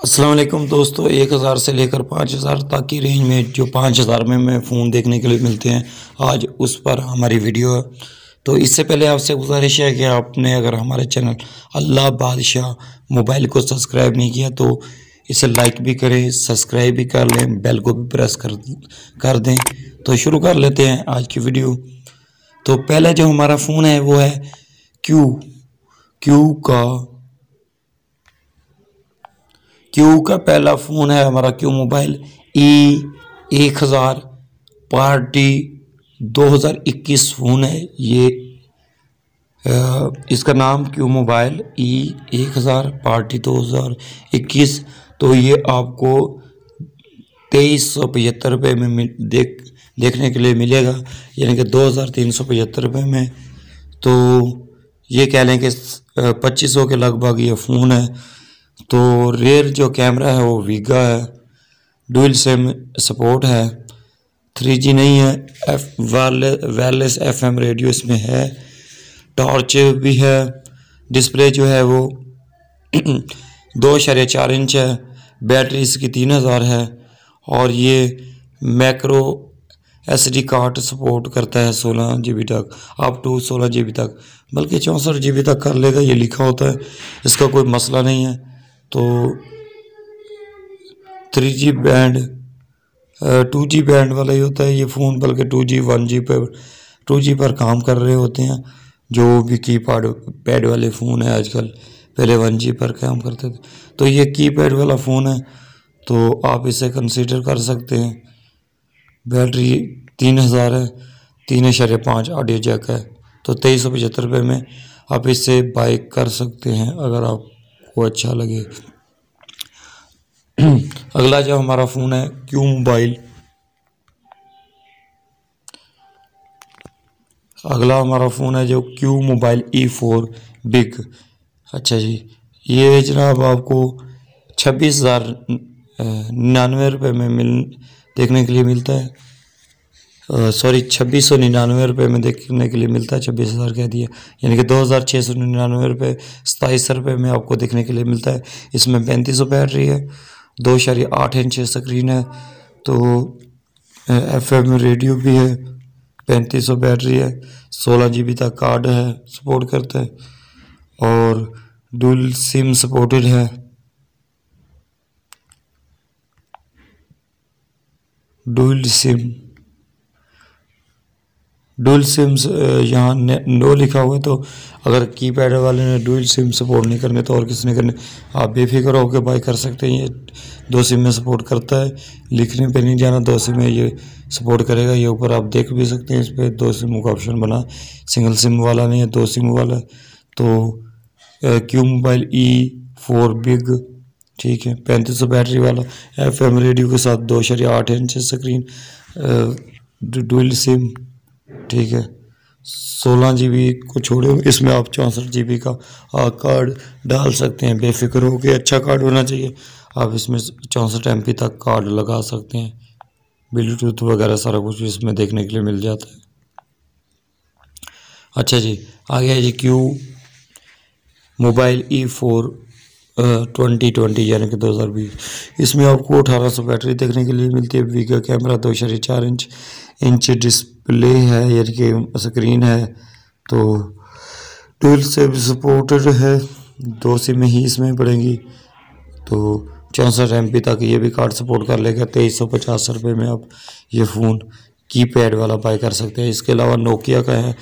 अस्सलाम वालेकुम दोस्तों, 1000 से लेकर 5000 तक की रेंज में जो 5000 में फ़ोन देखने के लिए मिलते हैं, आज उस पर हमारी वीडियो है। तो इससे पहले आपसे गुजारिश है कि आपने अगर हमारे चैनल अल्लाह बादशाह मोबाइल को सब्सक्राइब नहीं किया तो इसे लाइक भी करें, सब्सक्राइब भी कर लें, बेल को भी प्रेस कर दें। तो शुरू कर लेते हैं आज की वीडियो। तो पहले जो हमारा फ़ोन है वो है क्यू का पहला फ़ोन है हमारा Q mobile E1000 party 2021 phone है ये। इसका नाम क्यू मोबाइल E1000 पार्टी 2021। तो ये आपको 2375 में देखने के लिए मिलेगा, यानी कि 2375 रुपये में। तो ये कह लें कि 2500 के लगभग ये फ़ोन है। तो रेयर जो कैमरा है वो वीगा है, डुअल सिम सपोर्ट है, 3G नहीं है, वायरलेस FM रेडियो इसमें है, टॉर्च भी है, डिस्प्ले जो है वो 2.4 इंच है, बैटरी इसकी 3000 है और ये मैक्रो SD कार्ड सपोर्ट करता है 16 GB तक, अप टू 16 GB तक, बल्कि 64 GB तक कर लेगा, ये लिखा होता है, इसका कोई मसला नहीं है। तो 3G बैंड 2G बैंड वाला ही होता है ये फ़ोन, बल्कि 2G पर काम कर रहे होते हैं जो भी पैड वाले फ़ोन है आजकल, पहले 1G पर काम करते थे। तो ये कीपैड वाला फ़ोन है, तो आप इसे कंसीडर कर सकते हैं। बैटरी 3000 है, 3.5 ऑडियो जैक है। तो 2375 रुपये में आप इससे बाय कर सकते हैं अगर आपको अच्छा लगे। अगला जो हमारा फ़ोन है क्यू मोबाइल, अगला हमारा फ़ोन है जो क्यू मोबाइल E4 बिग। अच्छा जी, ये जनाब आपको 26,099 रुपये में देखने के लिए मिलता है। 2699 रुपये में देखने के लिए मिलता है, 26,000 कह दिया, यानी कि 2699 रुपये, 27 रुपये में आपको देखने के लिए मिलता है। इसमें 3500 बैटरी है, 2.8 इंच स्क्रीन है, तो FM रेडियो भी है, 3500 बैटरी है, 16 GB तक कार्ड है सपोर्ट करता है और डुअल सिम सपोर्टेड है। डुअल सिम यहाँ नो लिखा हुआ है, तो अगर कीपैड वाले ने डुअल सिम सपोर्ट नहीं करने तो और किसने करने, आप बेफिक्र होकर बाय कर सकते हैं। ये 2 सिम में सपोर्ट करता है, लिखने पे नहीं जाना, 2 सिम में ये सपोर्ट करेगा। ये ऊपर आप देख भी सकते हैं, इस पर 2 सिम का ऑप्शन बना, सिंगल सिम वाला नहीं है, 2 सिम वाला है। तो क्यू मोबाइल E4 बिग, ठीक है, 3500 बैटरी वाला, FM रेडियो के साथ 2.8 इंच स्क्रीन, डुअल सिम, ठीक है, 16 GB को छोड़े इसमें आप 64 GB का कार्ड डाल सकते हैं। बेफिक्र हो के अच्छा कार्ड होना चाहिए, आप इसमें 64 MB तक कार्ड लगा सकते हैं। ब्लूटूथ वगैरह सारा कुछ इसमें देखने के लिए मिल जाता है। अच्छा जी, आगे है जी क्यू मोबाइल E4 2020 यानी कि 2020। इसमें आपको 1800 बैटरी देखने के लिए मिलती है, वीगा कैमरा, 2.4 इंच डिस्प्ले है यानी कि स्क्रीन है, तो डुअल सिम सपोर्टेड है, 2 सिम ही इसमें पड़ेंगी, तो 64 MB तक ये भी कार्ड सपोर्ट कर लेगा। 2350 रुपये में आप ये फ़ोन कीपैड वाला बाय कर सकते हैं। इसके अलावा नोकिया का है,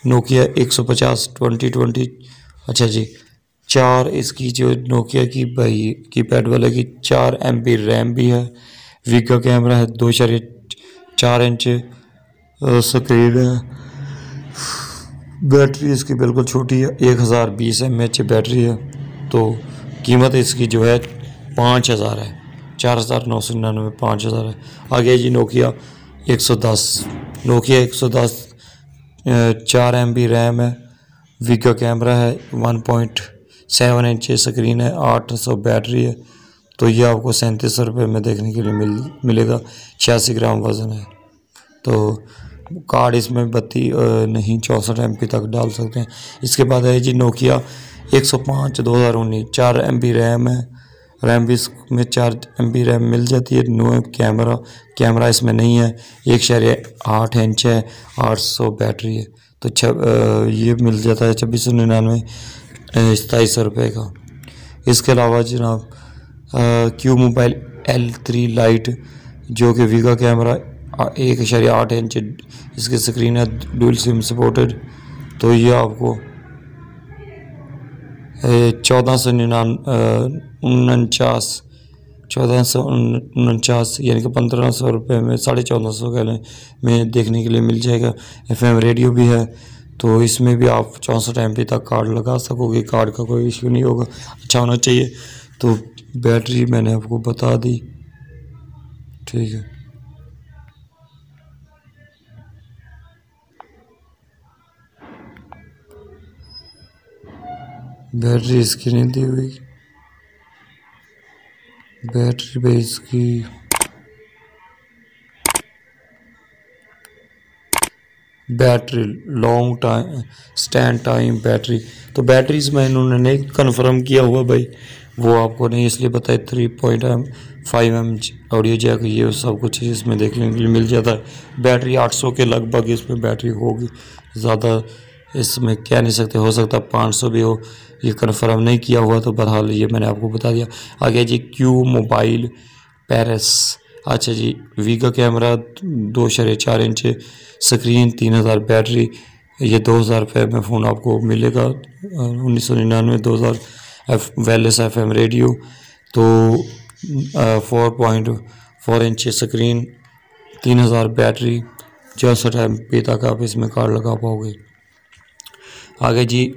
नोकिया 150 2020। अच्छा जी, 4 इसकी जो नोकिया की भाई कीपैड वाले की 4 MB रैम भी है, वीगा कैमरा है, 2.4 इंच स्क्रीन है, बैटरी इसकी बिल्कुल छोटी है, 1020 mAh बैटरी है। तो कीमत इसकी जो है 5000 है, 4999, 5000 है। आगे जी नोकिया 110, 4 MB रैम है, वीगा कैमरा है, 1.7 इंच स्क्रीन है, 800 बैटरी है। तो ये आपको 3700 रुपये में देखने के लिए मिलेगा, 86 ग्राम वज़न है। तो कार्ड इसमें 32 नहीं 64 MB तक डाल सकते हैं। इसके बाद है जी नोकिया 105 2019, 4 MB रैम है, रैम भी इसमें 4 MB रैम मिल जाती है। नो कैमरा इसमें नहीं है। 1.8 इंच है, 800 बैटरी है। तो ये मिल जाता है 2699 2700 रुपये का। इसके अलावा जनाब क्यू मोबाइल L3 लाइट जो कि वीगा कैमरा 1.8 इंच इसकी स्क्रीन है, डुअल सिम सपोर्टेड। तो ये आपको 1449 यानी कि 1500 रुपये में, 1450 कह लें, में देखने के लिए मिल जाएगा। FM रेडियो भी है, तो इसमें भी आप 64 MB तक कार्ड लगा सकोगे। कार्ड का कोई इशू नहीं होगा, अच्छा होना चाहिए। तो बैटरी मैंने आपको बता दी, ठीक है। बैटरी इसकी नहीं दी हुई, बैटरी पे इसकी battery long time stand time battery, तो बैटरीज में इन्होंने नहीं कन्फर्म किया हुआ भाई, वो आपको नहीं इसलिए बताया। 3.5 ऑडियो जैक, ये सब कुछ इसमें देखने के लिए मिल जाता है। बैटरी 800 के लगभग इसमें बैटरी होगी, ज़्यादा इसमें कह नहीं सकते, हो सकता 500 भी हो, ये कन्फर्म नहीं किया हुआ। तो बहरहाल ये मैंने आपको बता दिया। आगे जी क्यू मोबाइल पेरिस, अच्छा जी, वीगा कैमरा 2.4 इंच स्क्रीन, 3000 बैटरी, ये 2000 रुपये में फ़ोन आपको मिलेगा। 1999 2000 वायरलेस FM रेडियो, तो 4.4 इंच स्क्रीन, 3000 बैटरी, 64 MB तक आप इसमें कार्ड लगा पाओगे। आगे जी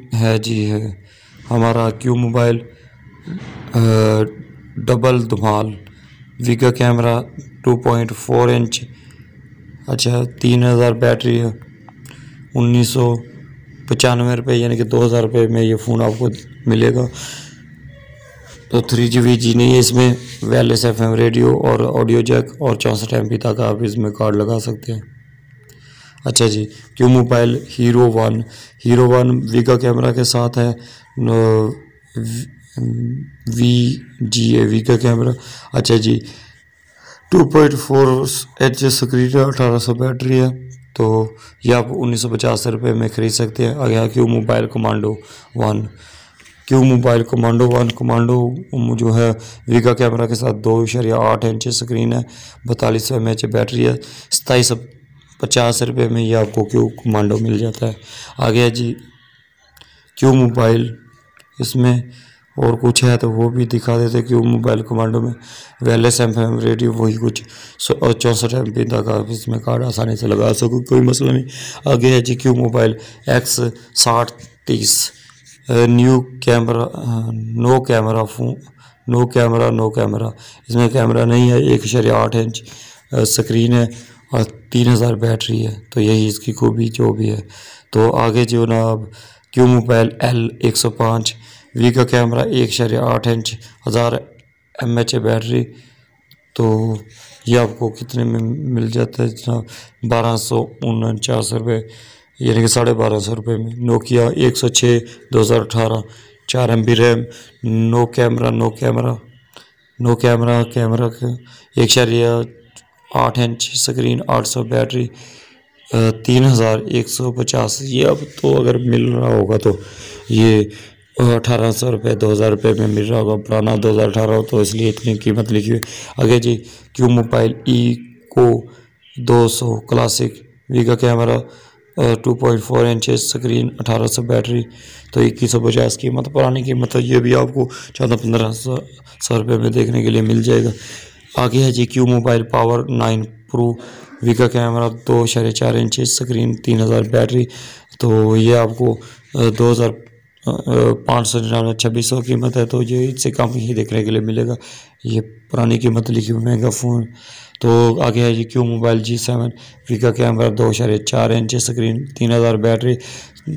है हमारा क्यू मोबाइल डबल धमाल वीगा कैमरा 2.4 इंच, अच्छा 3000 बैटरी है, 1995 रुपये यानी कि 2000 रुपये में ये फ़ोन आपको मिलेगा। तो 3G नहीं है इसमें, वायरलेस FM रेडियो और ऑडियो जैक और 64 MB तक आप इसमें कार्ड लगा सकते हैं। अच्छा जी, Q mobile hero one VGA camera के साथ है, VGA वीगा कैमरा। अच्छा जी, 2.4 इंच स्क्रीन है, 1800 बैटरी है, तो ये आप 1950 रुपये में ख़रीद सकते हैं। आगे Q mobile commando one commando जो है वीगा कैमरा के साथ 2.8 इंच स्क्रीन है, 4200 mAh बैटरी है, 2750 रुपये में ये आपको क्यू कमांडो मिल जाता है। आगे जी क्यू मोबाइल, इसमें और कुछ है तो वो भी दिखा देते। क्यू मोबाइल कमांडो में वायरलेस FM रेडियो, वही कुछ 64 MB तक आप इसमें कार्ड आसानी से लगा सको, कोई मसला नहीं। आगे है जी Q mobile X6030 no camera, इसमें कैमरा नहीं है, 1.8 इंच स्क्रीन है और 3000 बैटरी है, तो यही इसकी खूबी जो भी है। तो आगे जो ना अब Q mobile L105 VGA camera 1.8 inch 1000 mAh battery, तो ये आपको कितने में मिल जाता है जनाब? 1249 रुपये यानी कि 1250 रुपये में। Nokia 106 2018 4 MB RAM, no camera के 1.8 इंच स्क्रीन, 800 बैटरी, 3150। ये अब तो अगर मिल रहा होगा तो ये 1800 रुपये 2000 रुपये में मिल रहा होगा, पुराना 2018 हो तो इसलिए इतनी कीमत लिखी हुई। आगे जी Q mobile Eco 200 classic VGA camera 2.4 inch screen, 1800 battery, तो 2150 कीमत, पुरानी कीमत, तो ये भी आपको 14-1500 रुपये में देखने के लिए मिल जाएगा। आगे है जी Q mobile power 9 pro VGA camera 2.4 inch screen, 3000 battery, तो ये आपको 2599 2600 कीमत है, तो ये इससे कम ही देखने के लिए मिलेगा। ये पुरानी कीमत लिखी हुई, महंगा फ़ोन। तो आगे है ये Q mobile G7 VGA camera 2.4 inch screen, 3000 battery,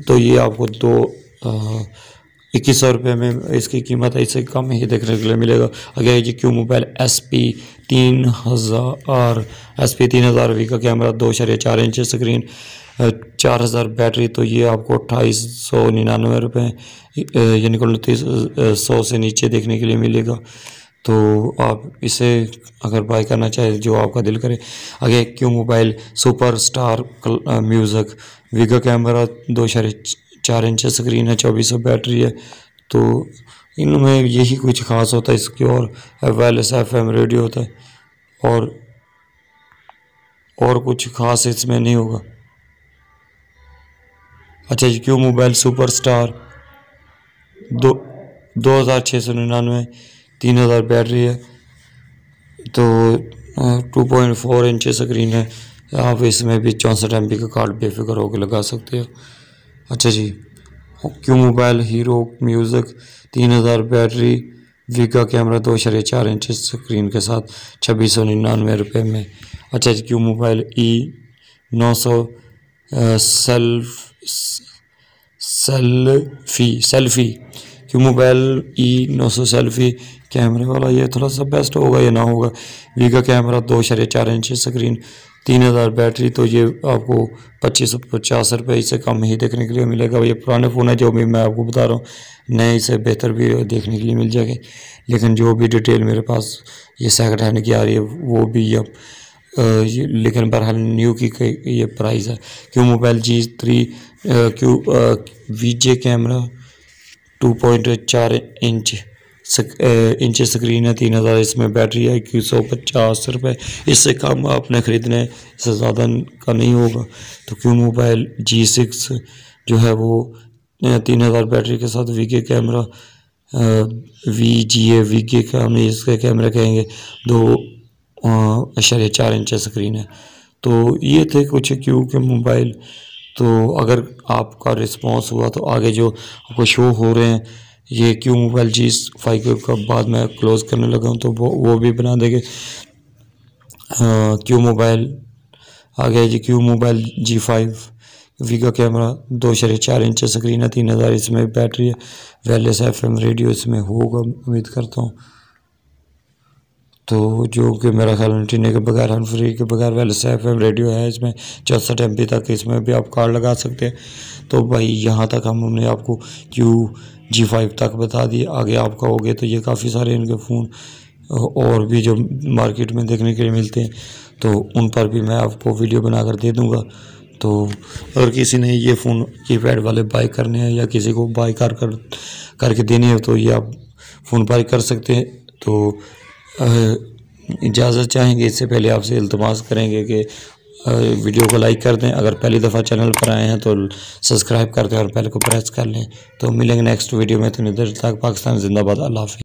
तो ये आपको 2100 रुपये में इसकी कीमत है, इससे कम ही देखने के लिए मिलेगा। आगे है जी Q mobile SP3000 VGA camera 2.4 inch screen, 4000 battery, तो ये आपको 2899 रुपये यानी कि 2900 से नीचे देखने के लिए मिलेगा। तो आप इसे अगर बाय करना चाहे जो आपका दिल करे। आगे Q mobile super star music VGA camera 2.4 inch screen है, 2400 बैटरी है। तो इनमें यही कुछ ख़ास होता है इसकी, और वायरलेस FM रेडियो होता है, और कुछ ख़ास इसमें नहीं होगा। अच्छा जी, Q mobile super star 2699, 3000 battery है। तो 2.4 इंच स्क्रीन है। आप इसमें भी 64 MB का कार्ड बेफिक्र होकर लगा सकते हो। अच्छा जी, Q mobile hero music 3000 battery, VGA camera 2.4 inch screen के साथ 2699 रुपये में। अच्छा जी, Q mobile E900 selfie Q mobile E900 selfie कैमरे वाला, ये थोड़ा सा बेस्ट होगा या ना होगा। विगा कैमरा 2.4 इंच स्क्रीन, 3000 बैटरी। तो ये आपको 2550 रुपये इससे कम ही देखने के लिए मिलेगा। ये पुराने फ़ोन है जो भी मैं आपको बता रहा हूँ, नए इससे बेहतर भी देखने के लिए मिल जाएंगे। लेकिन जो भी डिटेल मेरे पास ये सेकंड हैंड की आ रही है वो भी अब लेकिन बहरहाल न्यू की ये प्राइस है। Q mobile G3 VJ camera 2.4 inch screen है, 3000 इसमें बैटरी है, 150 रुपये। इससे कम आपने ख़रीदना है, इससे ज़्यादा का नहीं होगा। तो क्यू मोबाइल G6 जो है वो 3000 बैटरी के साथ VG कैमरा VGA का हम इसके कैमरा कहेंगे, 2.4 इंच स्क्रीन है। तो ये थे कुछ क्यू के मोबाइल। तो अगर आपका रिस्पांस हुआ तो आगे जो आपको शो हो रहे हैं ये क्यू मोबाइल G5 का बाद में क्लोज़ करने लगा हूँ तो वो भी बना देंगे। क्यू मोबाइल आ गया जी, Q mobile G5 VGA camera 2.4 inch screen है, 3000 इसमें बैटरी है, वायरलेस FM रेडियो इसमें होगा उम्मीद करता हूँ। तो जो कि मेरा ख्याल एंटीना के बगैर हैंड फ्री के बगैर वायरलेस FM रेडियो है। इसमें 64 MB तक इसमें भी आप कार्ड लगा सकते हैं। तो भाई यहाँ तक हमने आपको G5 तक बता दिया। आगे आप कहोगे तो ये काफ़ी सारे इनके फ़ोन और भी जो मार्केट में देखने के लिए मिलते हैं तो उन पर भी मैं आपको वीडियो बनाकर दे दूँगा। तो अगर किसी ने ये फ़ोन कीपैड वाले बाय करने हैं या किसी को बाय करके देने हैं तो ये आप फ़ोन बाय कर सकते हैं। तो इजाज़त चाहेंगे, इससे पहले आपसे इल्तमास करेंगे कि वीडियो को लाइक कर दें। अगर पहली दफ़ा चैनल पर आए हैं तो सब्सक्राइब कर दें और बेल को प्रेस कर लें। तो मिलेंगे नेक्स्ट वीडियो में। तो देर तक पाकिस्तान जिंदाबाद, अल्लाह हाफ़िज़।